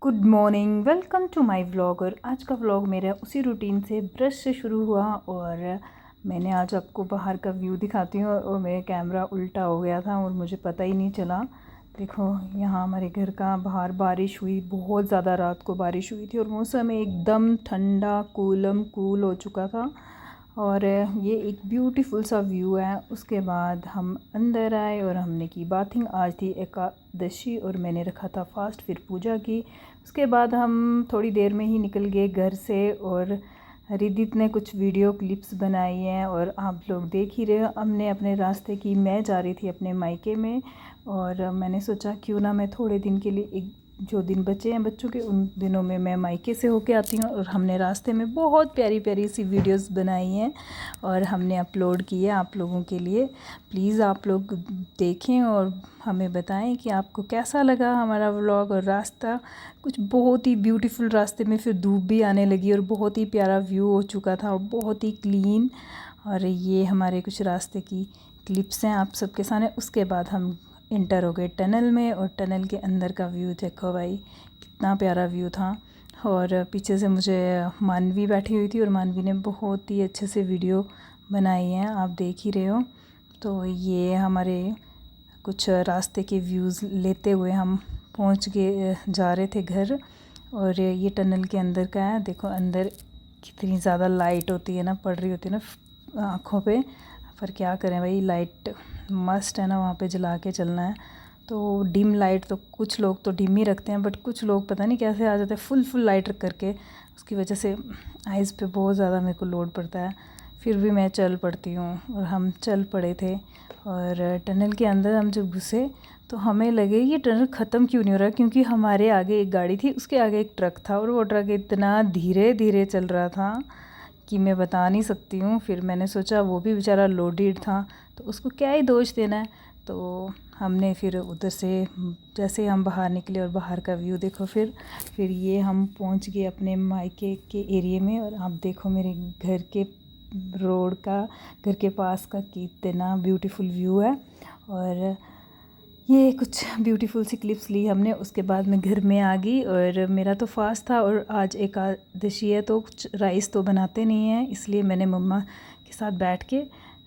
Good morning, welcome to my vlog. और आज का व्लॉग मेरा उसी रूटीन से ब्रश से शुरू हुआ और मैंने आज आपको बाहर का व्यू दिखाती हूँ और मेरा कैमरा उल्टा हो गया था और मुझे पता ही नहीं चला। देखो यहाँ हमारे घर का बाहर बारिश हुई, बहुत ज़्यादा रात को बारिश हुई थी और मौसम एकदम ठंडा कूल हो चुका था और ये एक ब्यूटीफुल सा व्यू है। उसके बाद हम अंदर आए और हमने की बाथिंग। आज थी एकादशी और मैंने रखा था फास्ट, फिर पूजा की। उसके बाद हम थोड़ी देर में ही निकल गए घर से और रिदित ने कुछ वीडियो क्लिप्स बनाई हैं और आप लोग देख ही रहे हो। हमने अपने रास्ते की, मैं जा रही थी अपने मायके में और मैंने सोचा क्यों ना मैं थोड़े दिन के लिए, एक जो दिन बचे हैं बच्चों के, उन दिनों में मैं मायके से होके आती हूँ। और हमने रास्ते में बहुत प्यारी प्यारी सी वीडियोस बनाई हैं और हमने अपलोड की है आप लोगों के लिए। प्लीज़ आप लोग देखें और हमें बताएं कि आपको कैसा लगा हमारा व्लॉग। और रास्ता कुछ बहुत ही ब्यूटीफुल, रास्ते में फिर धूप भी आने लगी और बहुत ही प्यारा व्यू हो चुका था और बहुत ही क्लीन। और ये हमारे कुछ रास्ते की क्लिप्स हैं आप सबके सामने। उसके बाद हम इंटर हो गए टनल में और टनल के अंदर का व्यू देखो भाई, कितना प्यारा व्यू था। और पीछे से मुझे मानवी बैठी हुई थी और मानवी ने बहुत ही अच्छे से वीडियो बनाई हैं, आप देख ही रहे हो। तो ये हमारे कुछ रास्ते के व्यूज़ लेते हुए हम पहुंच गए, जा रहे थे घर। और ये टनल के अंदर का है। देखो अंदर कितनी ज़्यादा लाइट होती है ना, पड़ रही होती है ना आँखों पे, पर क्या करें भाई, लाइट मस्ट है ना, वहाँ पे जला के चलना है। तो डिम लाइट तो कुछ लोग तो डिम ही रखते हैं, बट कुछ लोग पता नहीं कैसे आ जाते हैं फुल लाइट करके। उसकी वजह से आइज़ पे बहुत ज़्यादा मेरे को लोड पड़ता है, फिर भी मैं चल पड़ती हूँ। और हम चल पड़े थे और टनल के अंदर हम जब घुसे तो हमें लगे ये टनल ख़त्म क्यों नहीं हो रहा, क्योंकि हमारे आगे एक गाड़ी थी, उसके आगे एक ट्रक था और वो ट्रक इतना धीरे धीरे चल रहा था कि मैं बता नहीं सकती हूँ। फिर मैंने सोचा वो भी बेचारा लोडेड था तो उसको क्या ही दोष देना है। तो हमने फिर उधर से जैसे हम बाहर निकले और बाहर का व्यू देखो, फिर ये हम पहुँच गए अपने मायके के एरिया में। और आप देखो मेरे घर के रोड का, घर के पास का कितना ब्यूटीफुल व्यू है। और ये कुछ ब्यूटीफुल सी क्लिप्स ली हमने। उसके बाद मैं घर में आ गई और मेरा तो फास्ट था और आज एकादशी है तो कुछ राइस तो बनाते नहीं हैं, इसलिए मैंने मम्मा के साथ बैठ के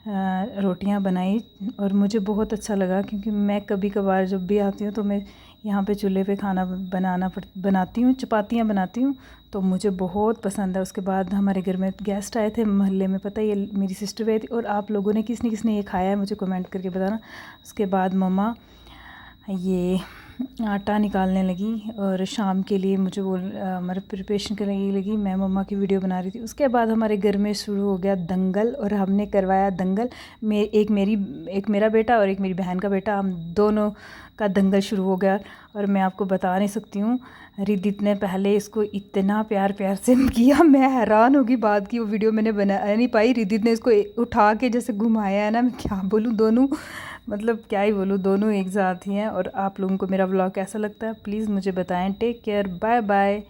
रोटियां बनाई। और मुझे बहुत अच्छा लगा क्योंकि मैं कभी कभार जब भी आती हूँ तो मैं यहाँ पे चूल्हे पे खाना बनाती हूँ, चपातियाँ बनाती हूँ, तो मुझे बहुत पसंद है। उसके बाद हमारे घर में गेस्ट आए थे मोहल्ले में, पता है ये मेरी सिस्टर भी आई थी। और आप लोगों ने किसने किसने ये खाया है मुझे कमेंट करके बताना। उसके बाद मम्मा ये आटा निकालने लगी और शाम के लिए मुझे हमारे प्रिपरेशन करने लगी। मैं मम्मा की वीडियो बना रही थी। उसके बाद हमारे घर में शुरू हो गया दंगल और हमने करवाया दंगल। एक मेरा बेटा और एक मेरी बहन का बेटा, हम दोनों का दंगल शुरू हो गया। और मैं आपको बता नहीं सकती हूँ, रिदित ने पहले इसको इतना प्यार से किया, मैं हैरान होगी। बाद की वो वीडियो मैंने बना नहीं पाई। रिदित ने इसको उठा के जैसे घुमाया है ना, मैं क्या बोलूँ, दोनों मतलब क्या ही बोलूँ, दोनों एक साथ ही हैं। और आप लोगों को मेरा व्लॉग कैसा लगता है प्लीज़ मुझे बताएं। Take care, bye bye.